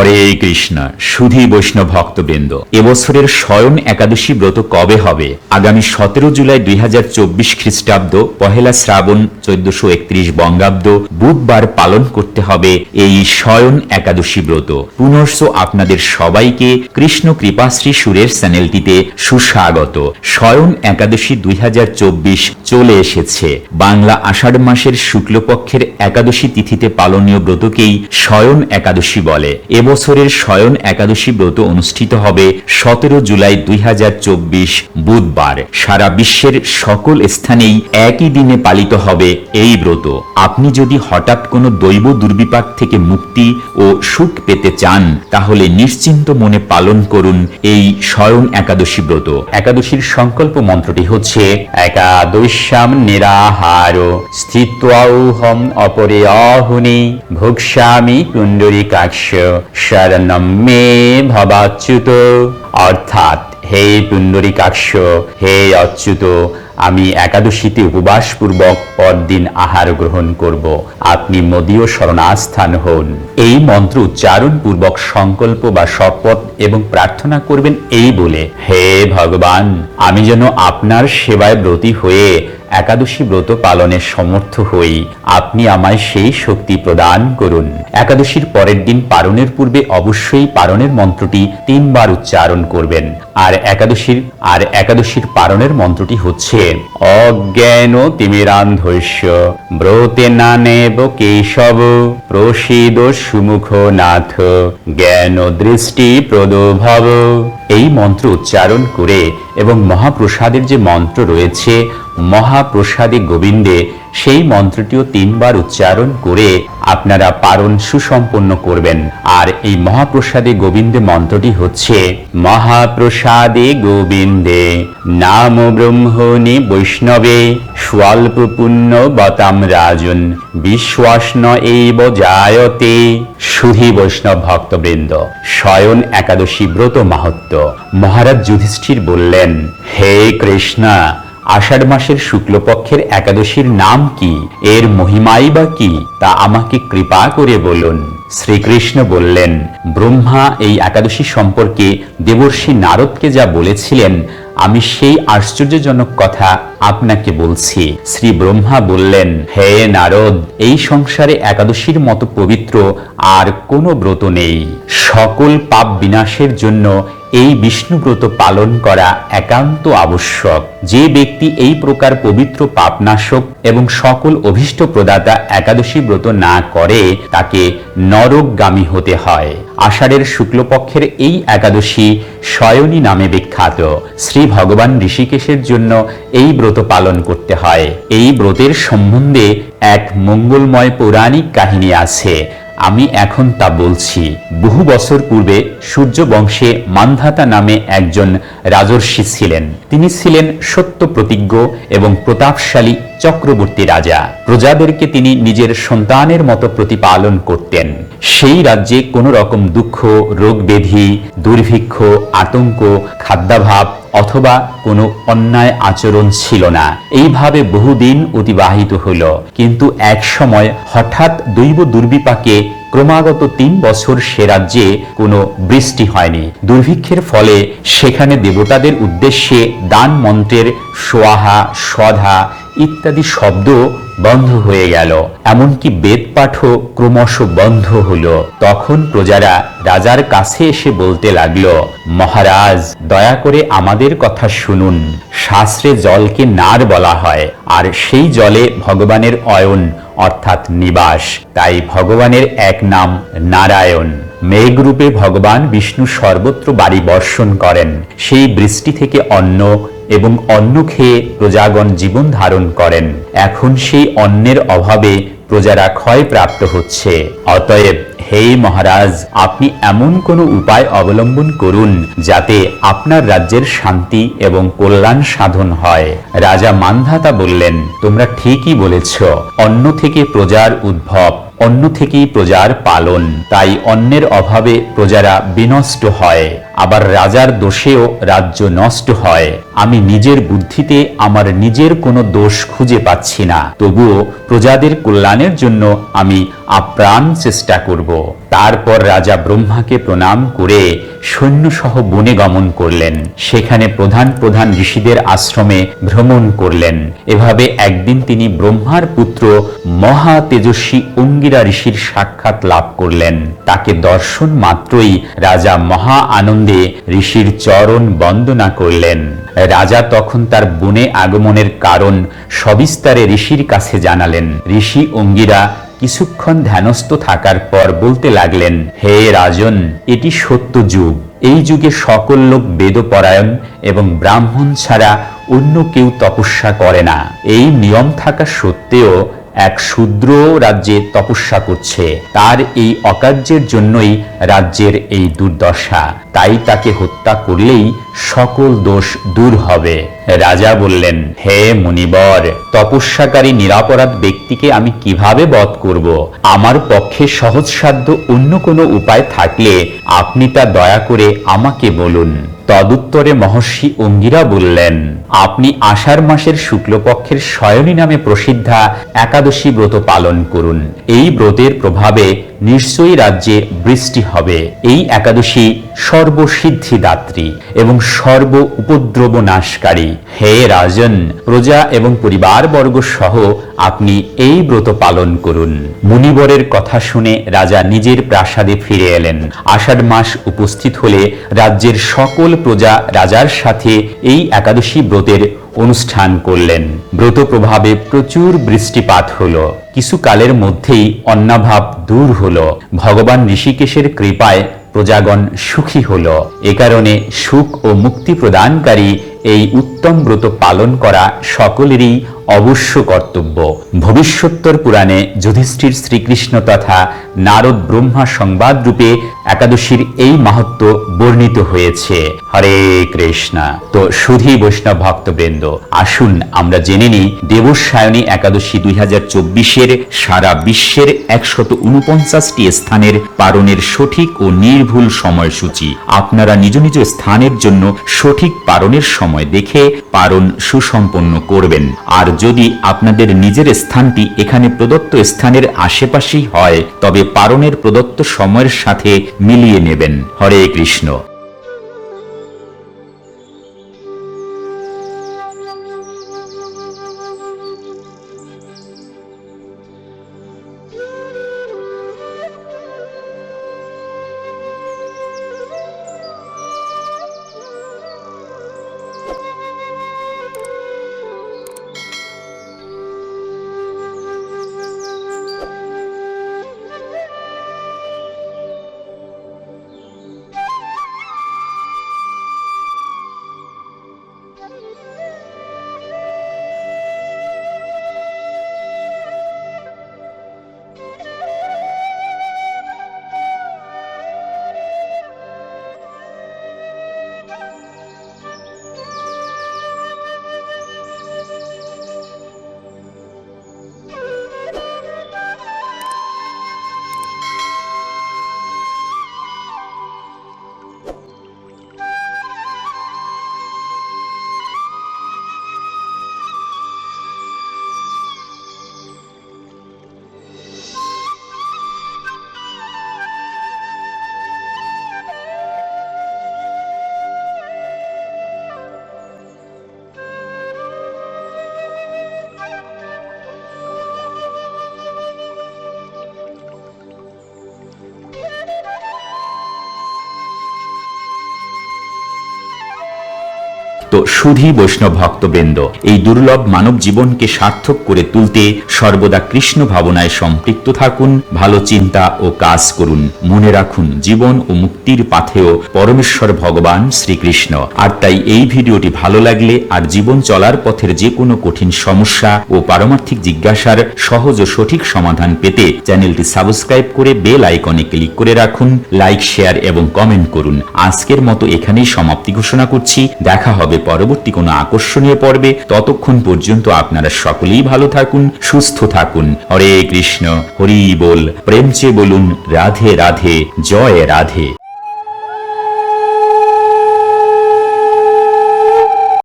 হরে কৃষ্ণ। সুধী বৈষ্ণব ভক্তবৃন্দ, এবছরের শয়ন একাদশী ব্রত কবে হবে? আগামী 17 জুলাই 2024 খ্রিস্টাব্দ, পহেলা শ্রাবণ 1431 বঙ্গাব্দ বুধবার পালন করতে হবে এই শয়ন একাদশী ব্রত। পুনশ্চ আপনাদের সবাইকে কৃষ্ণ কৃপাশ্রী সুরের চ্যানেলটিতে সুস্বাগত। শয়ন একাদশী 2024 চলে এসেছে। বাংলা আষাঢ় মাসের শুক্লপক্ষের একাদশী তিথিতে পালনীয় ব্রতকেই শয়ন একাদশী বলে। এবছরের শয়ন একাদশী ব্রত অনুষ্ঠিত হবে 17 জুলাই 2024 বুধবার। সারা বিশ্বের সকল স্থানেই একই দিনে পালিত হবে এই ব্রত। আপনি যদি হঠাৎ কোনো দৈব দুর্বিপাক থেকে মুক্তি ও সুখ পেতে চান, তাহলে নিশ্চিন্ত মনে পালন করুন এই শয়ন একাদশী ব্রত। একাদশীর সংকল্প মন্ত্রটি হচ্ছে একাদশ্যাম নিরাহার স্থিত্বাহম অপরে আহুনি ভোক্ষ্যামি পুণ্ডরীকাক্ষ শরণম মে ভবাচ্যুত। অর্থাৎ, হে পুণ্ডরীকাক্ষ, হে অচ্যুত, আমি একাদশীতে উপবাস পূর্বক পরদিন আহার গ্রহণ করব, আপনি মদীয় শরণাস্থান হন। এই মন্ত্র উচ্চারণ পূর্বক সংকল্প বা শপথ এবং প্রার্থনা করবেন এই বলে, হে ভগবান, আমি যেন আপনার সেবায় ব্রতী হয়ে একাদশী ব্রত পালনের সমর্থ হই, আপনি আমায় সেই শক্তি প্রদান করুন। একাদশীর পরের দিন পারণের পূর্বে অবশ্যই পারণের মন্ত্রটি 3 বার উচ্চারণ করবেন। আর একাদশীর পারণের মন্ত্রটি হচ্ছে অজ্ঞান তিমিরান্ধস্য ব্রতে নানেব কেশব প্রসীদ সুমুখ নাথ জ্ঞান দৃষ্টি প্রদভব। এই মন্ত্র উচ্চারণ করে এবং মহাপ্রসাদের যে মন্ত্র রয়েছে মহাপ্রসাদে গোবিন্দে, সেই মন্ত্রটিও 3 বার উচ্চারণ করে আপনারা পারণ সুসম্পন্ন করবেন। আর এই মহাপ্রসাদে গোবিন্দে মন্ত্রটি হচ্ছে মহাপ্রসাদে গোবিন্দে নাম ব্রহ্মণি বৈষ্ণবে স্বল্প পুণ্য বতাম রাজন বিশ্বাসন এইব জায়তে। সুধী বৈষ্ণব ভক্তবৃন্দ, শয়ন একাদশী ব্রত মাহাত্ম্য। মহারাজ যুধিষ্ঠির বললেন, হে কৃষ্ণ, আষাঢ় মাসের শুক্লপক্ষের একাদশীর নাম কি, এর মহিমাই বা কি, তা আমাকে কৃপা করে বলুন। শ্রীকৃষ্ণ বললেন, ব্রহ্মা এই একাদশী সম্পর্কে দেবর্ষি নারদকে যা বলেছিলেন, আমি সেই আশ্চর্যজনক কথা আপনাকে বলছি। শ্রী ব্রহ্মা বললেন, হে নারদ, এই সংসারে একাদশীর মতো পবিত্র আর কোনো ব্রত নেই। সকল পাপ বিনাশের জন্য এই বিষ্ণুব্রত পালন করা একান্ত আবশ্যক। যে ব্যক্তি এই প্রকার পবিত্র পাপনাশক এবং সকল অভীষ্ট প্রদাতা একাদশী ব্রত না করে, তাকে নরকগামী হতে হয়। আষাঢ়ের শুক্লপক্ষের এই একাদশী শয়নী নামে বিখ্যাত। শ্রী ভগবান ঋষিকেশের জন্য এই ব্রত পালন করতে হয়। এই ব্রতের সম্বন্ধে এক মঙ্গলময় পৌরাণিক কাহিনী আছে, আমি এখন তা বলছি। বহু বছর পূর্বে সূর্য বংশে মান্ধাতা নামে একজন রাজর্ষি ছিলেন। তিনি ছিলেন সত্য প্রতিজ্ঞ এবং প্রতাপশালী চক্রবর্তী রাজা। প্রজাদেরকে তিনি নিজের সন্তানের মতো প্রতিপালন করতেন। সেই রাজ্যে কোনো রকম দুঃখ, রোগ ব্যাধি, দুর্ভিক্ষ, আতঙ্ক, খাদ্যাভাব অথবা কোনো অন্যায় আচরণ ছিল না। এইভাবে বহুদিন অতিবাহিত হল। কিন্তু এক সময় হঠাৎ দৈব দুর্বিপাকে ক্রমাগত 3 বছর সে রাজ্যে কোনো বৃষ্টি হয়নি। দুর্ভিক্ষের ফলে সেখানে দেবতাদের উদ্দেশ্যে দান মন্ত্রের সোয়াহা, স্বধা ইত্যাদি শব্দ বন্ধ হয়ে গেল। এমনকি বেদ পাঠও ক্রমশ বন্ধ হলো। তখন প্রজারা রাজার কাছে এসে বলতে লাগলো, মহারাজ, দয়া করে আমাদের কথা শুনুন। শাস্ত্রে জলকে নার বলা হয়, আর সেই জলে ভগবানের অয়ন অর্থাৎ নিবাস। তাই ভগবানের এক নাম নারায়ণ। মেঘরূপে ভগবান বিষ্ণু সর্বত্র বাড়ি বর্ষণ করেন। সেই বৃষ্টি থেকে অন্ন এবং অন্ন খেয়ে প্রজাগণ জীবন ধারণ করেন। এখন সেই অন্নের অভাবে প্রজারা ক্ষয়প্রাপ্ত হচ্ছে। অতএব হে মহারাজ, আপনি এমন কোনো উপায় অবলম্বন করুন যাতে আপনার রাজ্যের শান্তি এবং কল্যাণ সাধন হয়। রাজা মান্ধাতা বললেন, তোমরা ঠিকই বলেছ। অন্ন থেকে প্রজার উদ্ভব, অন্ন থেকেই প্রজার পালন। তাই অন্নের অভাবে প্রজারা বিনষ্ট হয়, আবার রাজার দোষেও রাজ্য নষ্ট হয়। আমি নিজের বুদ্ধিতে আমার নিজের কোনো দোষ খুঁজে পাচ্ছি না, তবুও প্রজাদের কল্যাণের জন্য আমি আপ্রাণ চেষ্টা করব। তারপর রাজা ব্রহ্মাকে প্রণাম করে সৈন্যসহ বনে গমন করলেন। সেখানে প্রধান প্রধান ঋষিদের আশ্রমে ভ্রমণ করলেন। এভাবে একদিন তিনি ব্রহ্মার পুত্র মহা তেজস্বী অঙ্গিরা ঋষির সাক্ষাৎ লাভ করলেন। তাকে দর্শন মাত্রই রাজা মহা আনন্দে ঋষির চরণ বন্দনা করলেন। রাজা তখন তার বনে আগমনের কারণ সবিস্তারে ঋষির কাছে জানালেন। ঋষি অঙ্গিরা কিছুক্ষণ ধ্যানস্থ থাকার পর বলতে লাগলেন, হে রাজন, এটি সত্য যুগ। এই যুগে সকল লোক বেদপরায়ণ এবং ব্রাহ্মণ ছাড়া অন্য কেউ তপস্যা করে না। এই নিয়ম থাকা সত্ত্বেও এক শূদ্র রাজ্যে তপস্যা করছে। তার এই অকার্যের জন্যই রাজ্যের এই দুর্দশা। তাই তাকে হত্যা করলেই সকল দোষ দূর হবে। রাজা বললেন, হে মুনিবর, তপস্যাকারী নিরপরাধ ব্যক্তিকে আমি কিভাবে বধ করব? আমার পক্ষে সহজসাধ্য অন্য কোনো উপায় থাকলে আপনি তা দয়া করে আমাকে বলুন। তদুত্তরে মহর্ষি অঙ্গিরা বললেন, আপনি আষাঢ় মাসের শুক্লপক্ষের শয়নী নামে প্রসিদ্ধা একাদশী ব্রত পালন করুন। এই ব্রতের প্রভাবে নিশ্চয়ই রাজ্যে বৃষ্টি হবে। এই একাদশী সর্বসিদ্ধিদাত্রী এবং সর্ব উপদ্রব নাশকারী। হে রাজন, প্রজা এবং পরিবারবর্গ সহ আপনি এই ব্রত পালন করুন। মুনিবরের কথা শুনে রাজা নিজের প্রাসাদে ফিরে এলেন। আষাঢ় মাস উপস্থিত হলে রাজ্যের সকল প্রজা রাজার সাথে এই একাদশী ব্রতের অনুষ্ঠান করলেন। ব্রত প্রভাবে প্রচুর বৃষ্টিপাত হলো। কিছু কালের মধ্যেই অন্নাভাব দূর হলো। ভগবান ঋষিকেশের কৃপায় প্রজাগণ সুখী হলো। এ কারণে সুখ ও মুক্তি প্রদানকারী এই উত্তম ব্রত পালন করা সকলেরই অবশ্য কর্তব্য। ভবিষ্যোত্তর পুরাণে যুধিষ্ঠির শ্রীকৃষ্ণ তথা নারদ ব্রহ্মা সংবাদ রূপে একাদশীর এই মাহাত্ম্য বর্ণিত হয়েছে। হরে কৃষ্ণ। তো সুধী বৈষ্ণব ভক্তবৃন্দ, আসুন আমরা জেনে নিই দেবসায়নী একাদশী 2024-এর সারা বিশ্বের 149টি স্থানের পারণের সঠিক ও নির্ভুল সময়সূচি। আপনারা নিজ নিজ স্থানের জন্য সঠিক পারণের সময় দেখে পারণ সুসম্পন্ন করবেন। আর যদি আপনাদের নিজের স্থানটি এখানে প্রদত্ত স্থানের আশেপাশেই হয়, তবে পারণের প্রদত্ত সময়ের সাথে মিলিয়ে নেবেন। হরে কৃষ্ণ। তো সুধী বৈষ্ণব ভক্তবৃন্দ, এই দুর্লভ মানব জীবনকে সার্থক করে তুলতে সর্বদা কৃষ্ণ ভাবনায় সম্পৃক্ত থাকুন, ভালো চিন্তা ও কাজ করুন। মনে রাখুন, জীবন ও মুক্তির পাথেয় পরমেশ্বর ভগবান শ্রীকৃষ্ণ। আর তাই এই ভিডিওটি ভালো লাগলে আর জীবন চলার পথের যে কোনো কঠিন সমস্যা ও পারমার্থিক জিজ্ঞাসার সহজ ও সঠিক সমাধান পেতে চ্যানেলটি সাবস্ক্রাইব করে বেল আইকনে ক্লিক করে রাখুন। লাইক, শেয়ার এবং কমেন্ট করুন। আজকের মতো এখানেই সমাপ্তি ঘোষণা করছি। দেখা হবে পরবর্তী কোনো আকর্ষণীয় পর্বে। ততক্ষণ পর্যন্ত আপনারা সকলেই ভালো থাকুন, সুস্থ থাকুন। হরে কৃষ্ণ, হরি বল। প্রেম চেয়ে বলুন রাধে রাধে, জয় রাধে।